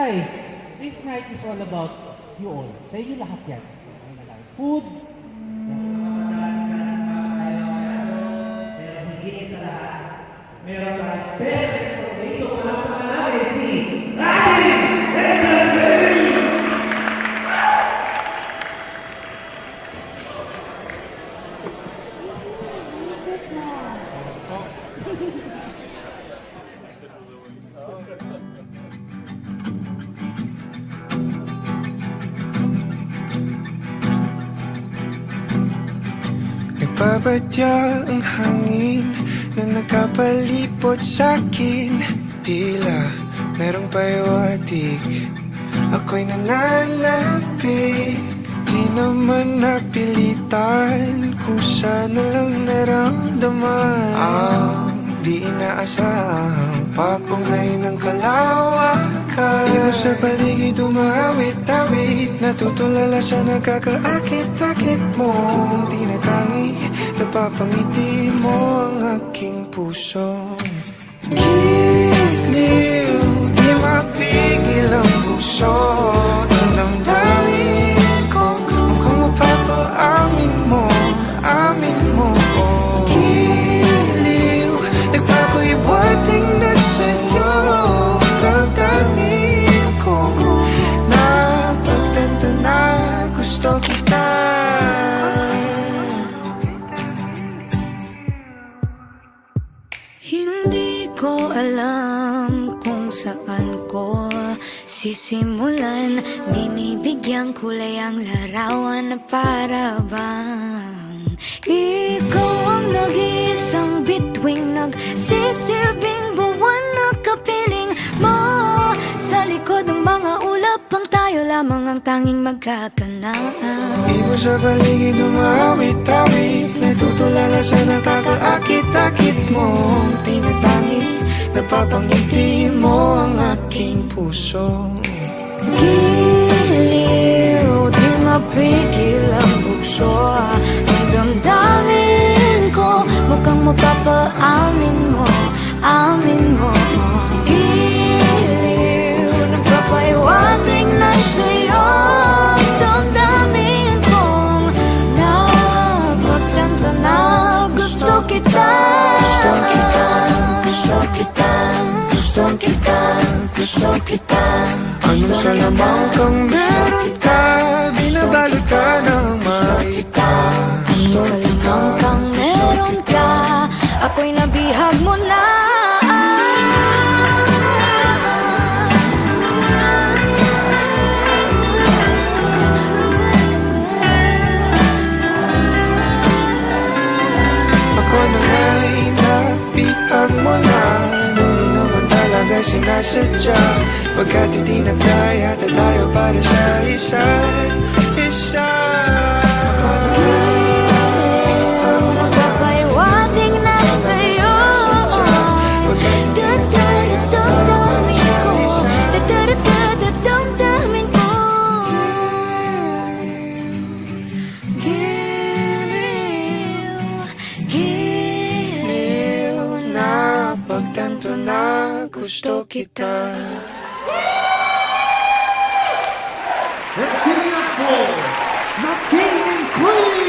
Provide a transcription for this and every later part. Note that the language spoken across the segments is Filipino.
guys, this night is all about you all. Sa inyo lahat yan. Food. Meron ka special dito para pangalawin si Rani Entertainment! Nagbabadya ang hangin na nakapalipot sa'kin. Tila merong pahiwatig, ako'y nananapik. Di naman napilitan, kusa na lang naramdaman. Ang di inaasahang papunay ng kalawakan. Ikaw sa paligid umawit-awit, natutulala sa nakakaakit-akit mo. Tinatangi, napapangiti mo ang aking puso. Giliw, di mapigil ang puso. Ang damdamin ko, mukhang mapapaamin mo, amin mo. Giliw, nagpapahiwating na sa'yo. Ang damdamin ko, napagtanto na gusto kita. Hindi ko alam kung saan ko sisimulan. Binibigyan kulay ang larawan na para bang ikaw ang nag-iisang bituing, nagsisilbing buwan na kapiling mo. Sa likod ng mga ulap, ang tayo lamang ang tanging magkakanaan. Iwan sa paligid umawit-awit, natutulala sa nakakaakit-akit mo. Tinatangi, napapangiti mo ang aking puso. Giliw, di mapigil ang bukso. Ang damdamin ko, mukhang mapapaamin mo, amin mo. Giliw, nagpapahiwatig na sa'yo. Ang damdamin kong napagtanto na gusto kita. Gusto kita, gusto kita, gusto kita, gusto kita. Anong salamang kang meron ka, binabalot ka ng makita. Anong salamang kang meron ka, ako'y nabihag mo na. Ako na nga'y nabihag mo na, nung di naman talaga sinasadya. Pagkat hindi nagdaya tayo para sa isa't isa. Ako na Papahiwatig na sa'yo. Dadamdamin ko, dadamdamin ko. Giliw, giliw na pagtanto na gusto kita. Let's give it up for the King and Queen!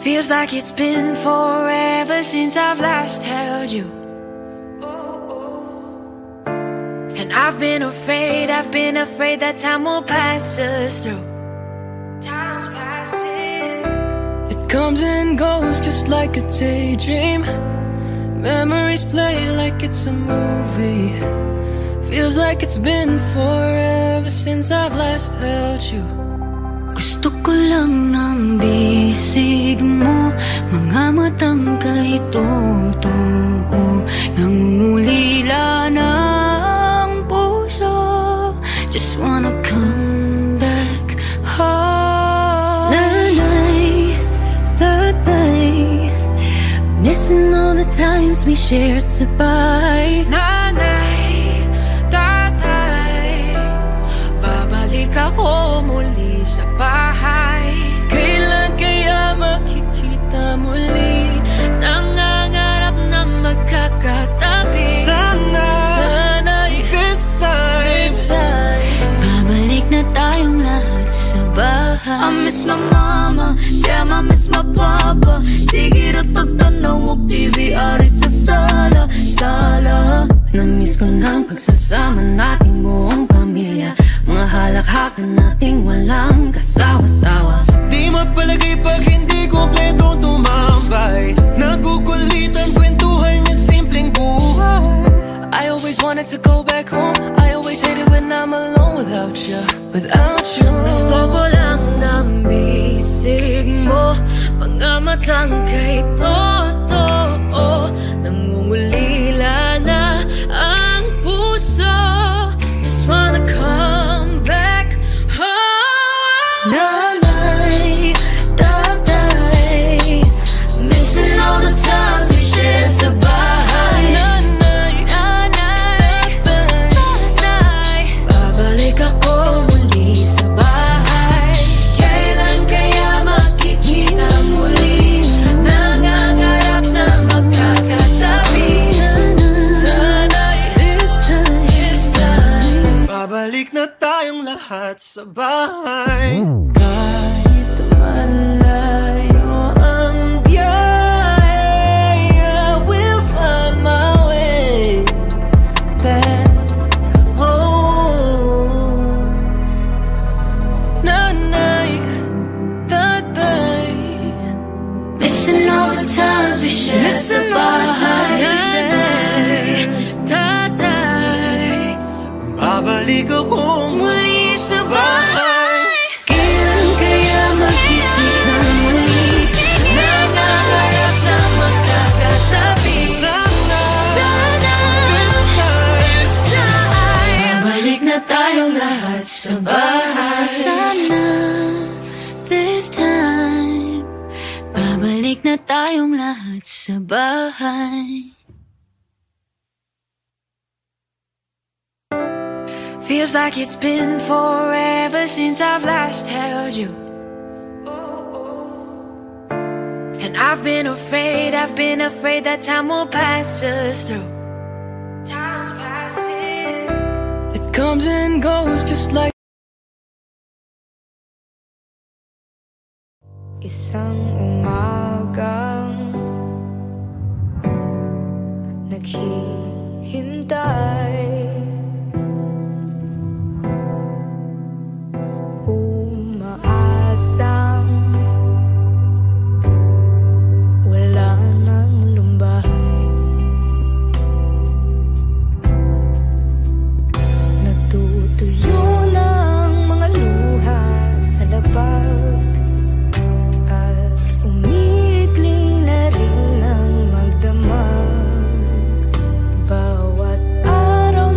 Feels like it's been forever since I've last held you. And I've been afraid that time will pass us through. Time's passing. It comes and goes just like a daydream. Memories play like it's a movie. Feels like it's been forever since I've last held you. Gusto ko lang ng bisig mo, mga matang kay totoo, nangungulila ng puso. Just wanna come back home. Nanay, tatay, missing all the times we shared sa bahay. Nanay, tatay, babalik ako muli sa bahay. Kailan kaya makikita muli? Nangangarap na magkakatabi. Sana'y this time babalik na tayong lahat sa bahay. I miss my mama, damn I miss my papa. Sige ro tagtanaw og TV ari sa sala. Na-miss ko ng pagsasama nating buong pamilya, mga halakhakan nating walang kasawa-sawa. Di mapalagay pag hindi kompletong tumambay. Nagukulitan kwentuhan yung simpleng buhay. I always wanted to go back home. I always hated when I'm alone without you. Gusto ko lang ng bisig mo, mga matang kay totoo, nangungulila na ang puso. Just wanna come back home. Nanay, tatay, missing all the times we shared sa bahay. Nanay, tatay, babalik ako muli sa bahay. Kailan kaya makikita muli? Nangangarap na magkakatabi. Sana'y this time babalik na tayong lahat sa bahay. Kahit malayo ang biyahe, I will find my way back home. Nanay, tatay, missing all the times we shared sa bahay. Nanay, tatay, babalik ako muli sa bahay. Kailan kaya makikita muli? Nangangarap na magkakatabi. Sana this time babalik na tayong lahat sa bahay. Sana this time babalik na tayong lahat sa bahay. Feels like it's been forever since I've last held you. And I've been afraid that time will pass us through. Time's passing. It comes and goes just like Isang umagang naghihintay, umaasang wala nang lumbahay. Natutuyo ng mga luha sa labag at umiikli na rin ang magdamag. Bawat araw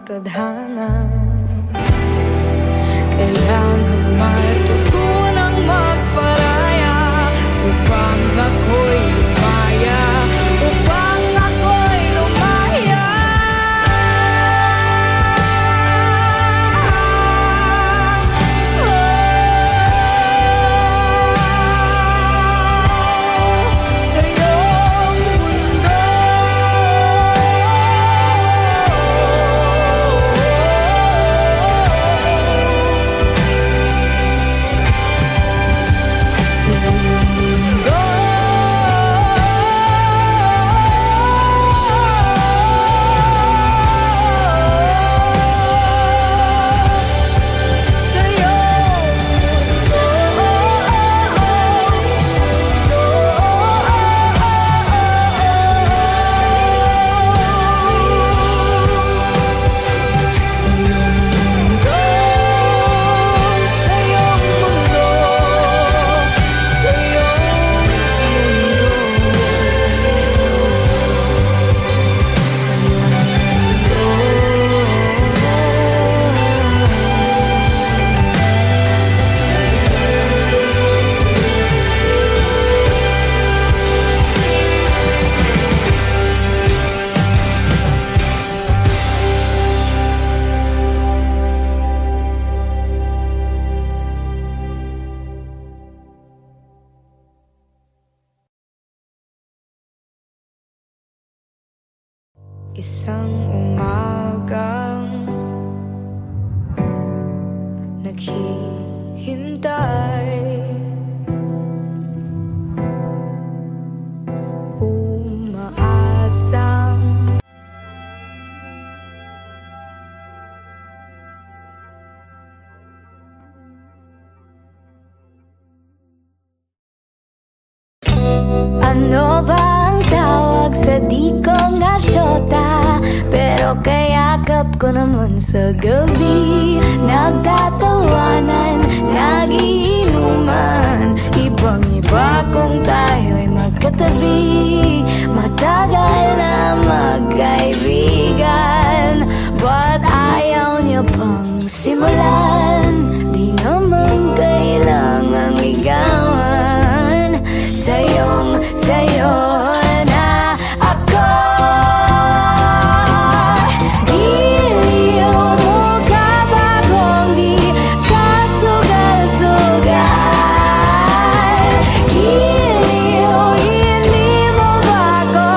tadhana. Kailangan matutunang magparaya upang ako'y lumaya, upang ako'y lumaya. Sa iyong mundo, isang umagang naghihintay, umaasang ano ba ang tawag sa di ko nga syota? Pero kayakap ko naman sa gabi, nagtatawanan, nagiinuman, ibang-iba kung tayo'y magkatabi. Matagal na magkaibigan, but ayaw niya pang simulan. Di naman kailangang ligawan, sa'yo na ako. Giliw mo ka ba kung di ka sugal-sugal? Giliw, hindi mo ba ko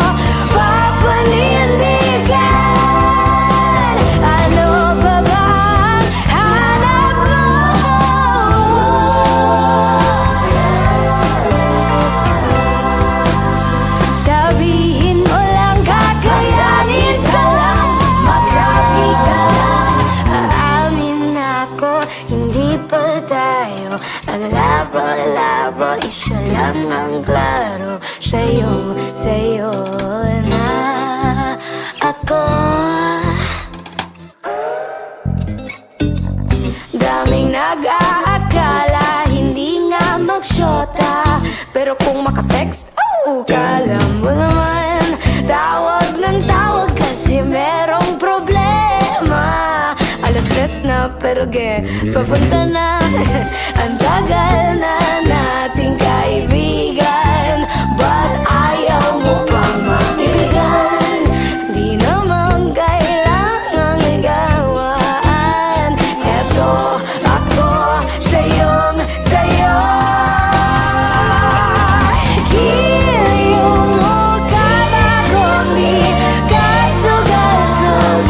papanindigan? Ano ba bang hanap mo? Sabihin mo lang, kakayanin ka lang, magsabi ka lang. Aamin ako, hindi pa tayo ang labo-labo, isa lang ang klaro. Sa'yo na ako. Daming nag-aakala hindi nga magsyota, pero kung makatext, kala mo naman tawag ng tawag kasi merong problema. Alas 3 na pero papunta na. Ang tagal na nating kaibigan, but ayaw mo pang makilingan. Di naman kailangang ligawan. Eto ako sa'yo. Giliw mo ka ba kung di ka sugal-sugal?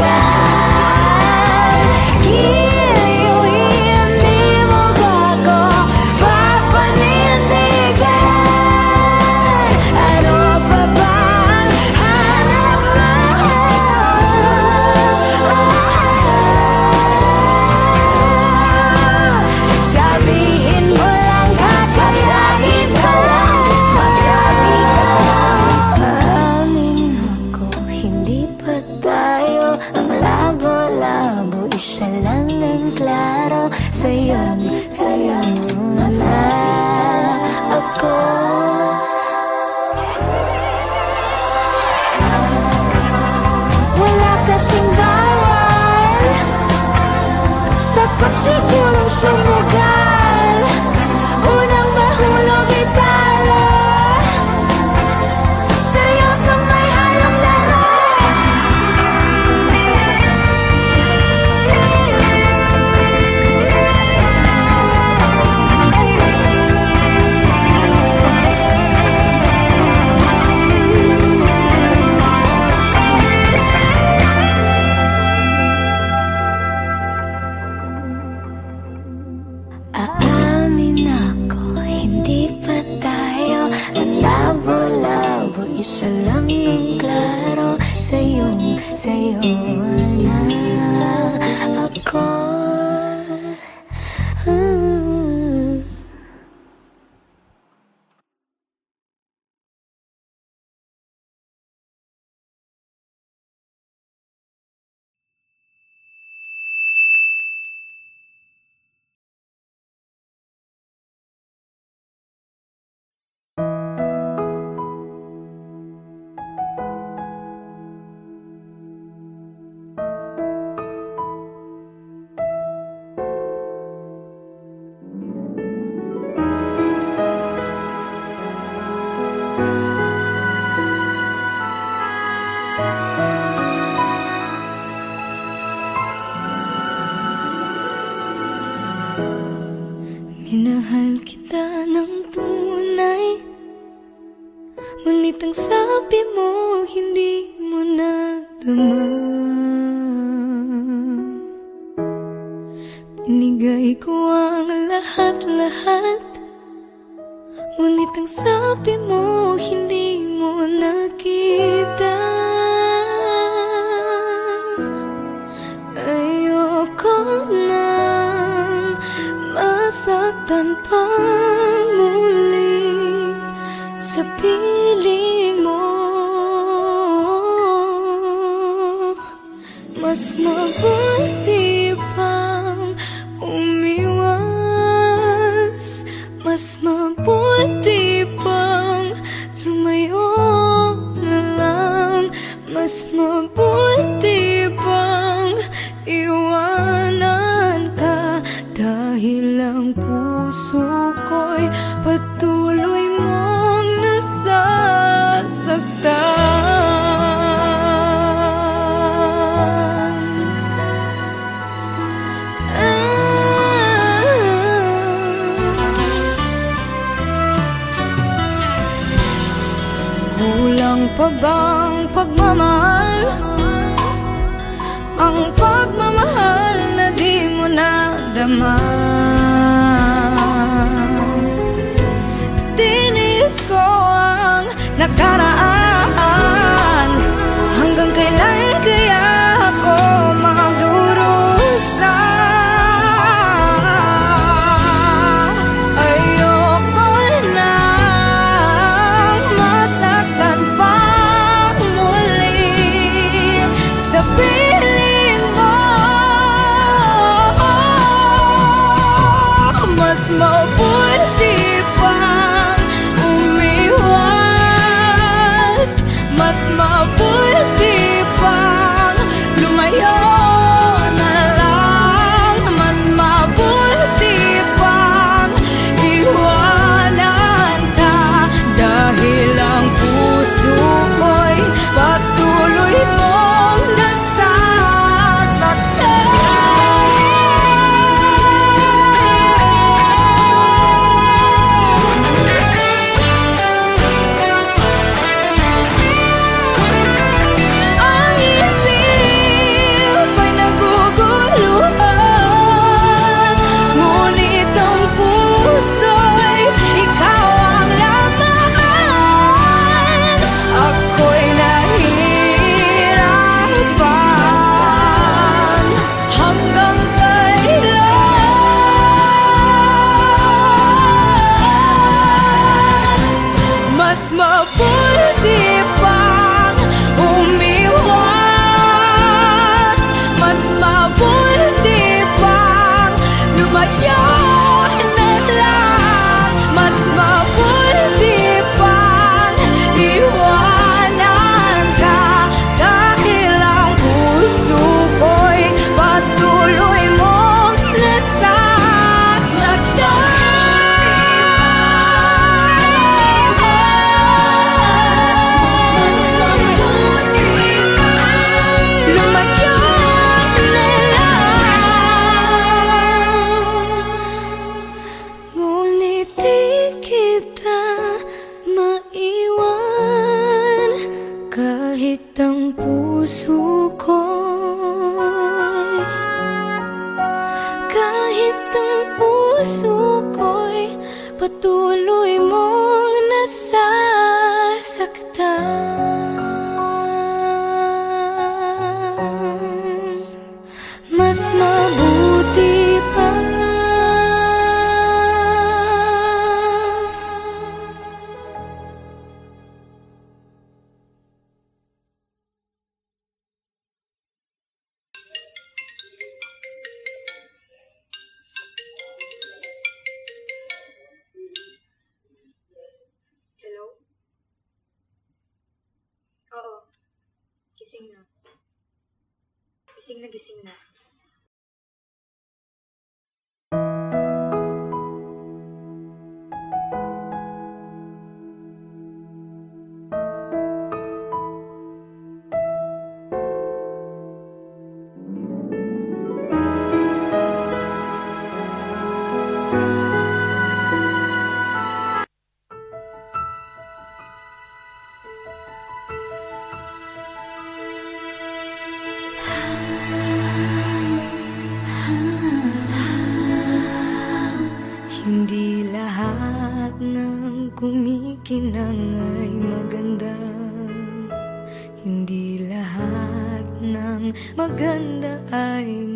Giliw, hindi mo ba ko papanindigan? Ano pa bang hanap mo? Sabihin mo lang, kakasagin ka lang, magsabi ka lang. Aamin ako, hindi pa tayo ang labo-labo, isa lang ang klaro. Sa'yo na ako. Wala kasing bawal Minahal kita ng tunay, ngunit ang sabi mo hindi mo nadama. Binigay ko ang lahat-lahat, ngunit ang sabi mo hindi mo nakita. Ayoko nang masaktan pa muli sa piling mo. Mas mabuti pang umiwas, mas mabuti pang lumayo na lang, mas mabuti pang iwanan ka, dahil ang puso ko'y patuloy mong nasasaktan. Kulang pa bang pagmamahal? Ang pagmamahal na di mo nadama. Tinis ko ang nakaraan, hanggang kailan kaya ako magdurusa? Ayoko nang masaktan pa muli sa piling mo. Mas mabuti pang umiwas, mas mabuti pang lumayo na lang, mas mabuti pang iwanan ka, dahil ang puso ko'y patuloy mong nasasaktan. Ang isip ay naguguluhan, ngunit ang puso'y ikaw ang laman. Ako'y nahihirapan, hanggang kailan? Mas mabuti pang umiwas, mas mabuti pang lumayo na lang, mas mabuti pang iwanan ka, dahil ang puso ko'y patuloy mong nasasaktan. Mas mabuti pang lumayo na lang, ngunit di kita maiwan, kahit ang puso ko'y, kahit ang puso ko'y patuloy mong nasasaktan. Mas mabuti pa. Hello? Oo. Gising na. Gising na, gising na.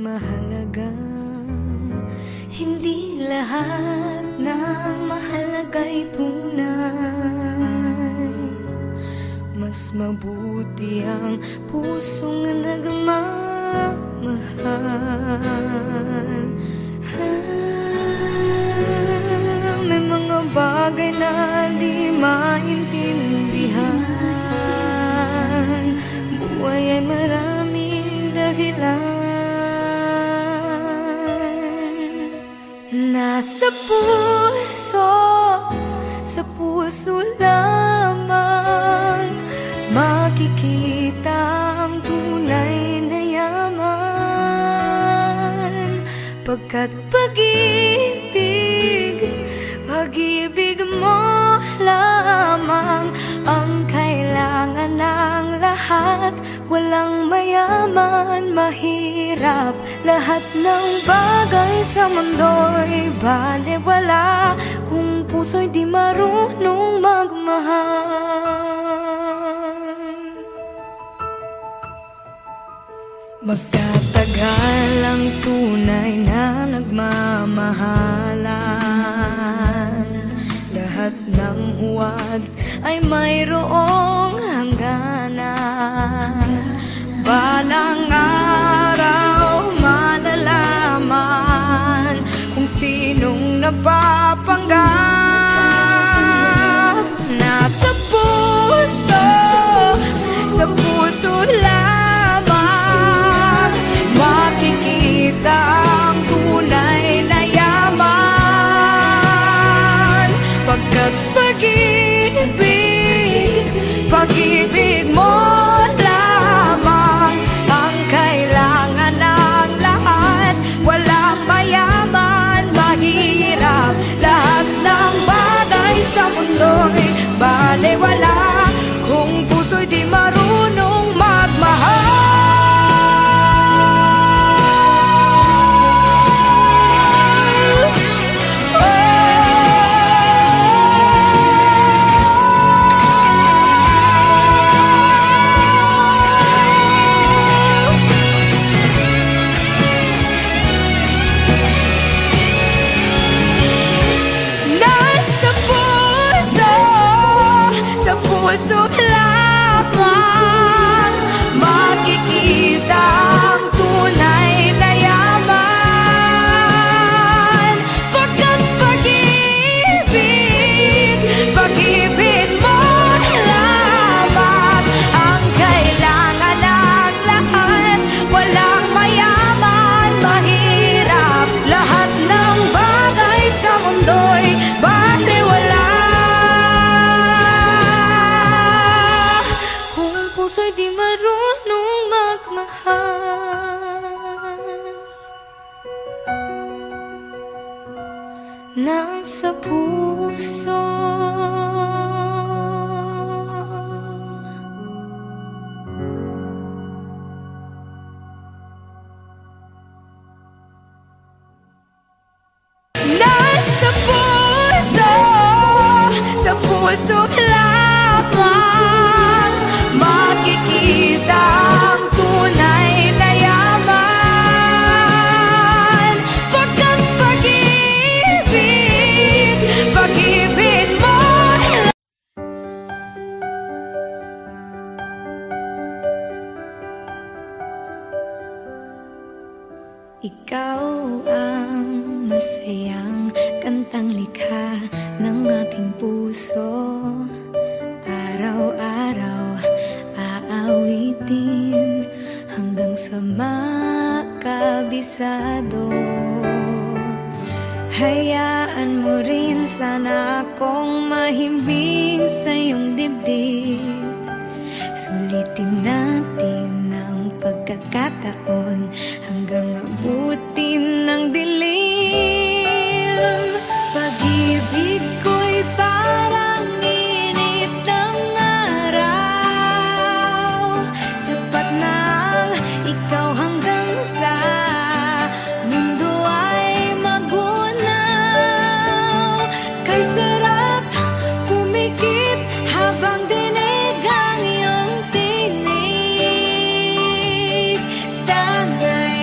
mahalaga. Hindi lahat ng mahalaga'y tunay. Mas mabuti ang pusong nagmamahal. May mga bagay na di maintindihan. Buhay ay maraming dahilan. Nasa puso, sa puso lamang makikita ang tunay na yaman. Pagkat pag-ibig mo lamang ang kailangan ng lahat. Walang mayaman, mahirap, lahat ng bagay sa mundo'y balewala kung puso'y di marunong magmahal. Magtatagal ang tunay na nagmamahalan. Lahat ng huwad ay mayroong hangganan. Balang araw malalaman kung sinong napapanggap. Nasa puso, sa puso lamang makikita ang tunay na yaman. Pagkat pag-ibig mo lamang ang kailangan ng lahat. Walang mayaman, mahirap, lahat ng bagay sa mundo'y balewala kung puso'y di marunong magmahal. Puso lamang makikita ang tunay na yaman. Pagkat pag-ibig mo lamang ang kailangan ng lahat. Walang mayaman, mahirap, lahat ng bagay sa mundo'y balewala puso'y di marunong magmahal. Nasa puso, nasa puso, sa puso lamang makikita ang tunay na yaman. Pagkat pag-ibig mo ikaw ang masayang kantang likha ng aking puso. Araw-araw aawitin hanggang sa makabisado. Hayaan mo rin sana akong mahimbing sa iyong dibdib. Sulitin natin ang pagkakataon hanggang abutin ng dilim. Pag-ibig ko'y parang init ng araw. Sapat na ang ikaw hanggang sa mundo ay magunaw. Kay sarap pumikit habang dinig ang iyong tinig. Sana'y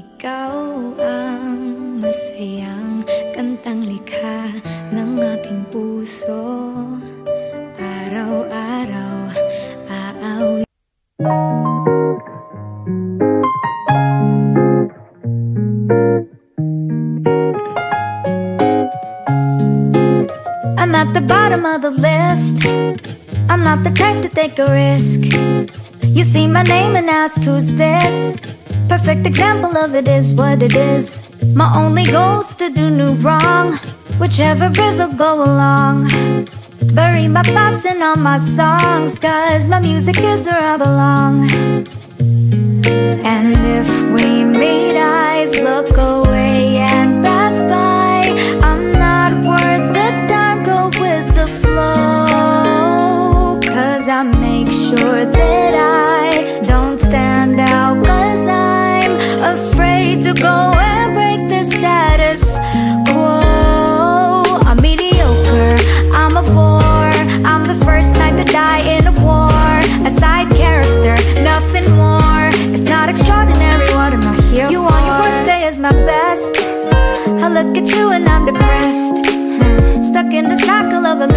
Ikaw ang masayang kantang likha ng aking puso. Araw-araw aawi. I'm at the bottom of the list. I'm not the type to take a risk. You see my name and ask who's this. Perfect example of it is what it is. My only goal's to do no wrong. Whichever is, I'll go along. Bury my thoughts in all my songs, 'cause my music is where I belong. And if we meet, eyes look away and pass by. I'm not worth the time, go with the flow. 'Cause I make sure that I don't stand out, 'cause I'm afraid to go and break the status quo. I'm mediocre, I'm a bore. I'm the first knight to die in a war. A side character, nothing more. If not extraordinary, what am I here for? You on your worst day is my best. I look at you and I'm depressed. Stuck in the cycle of a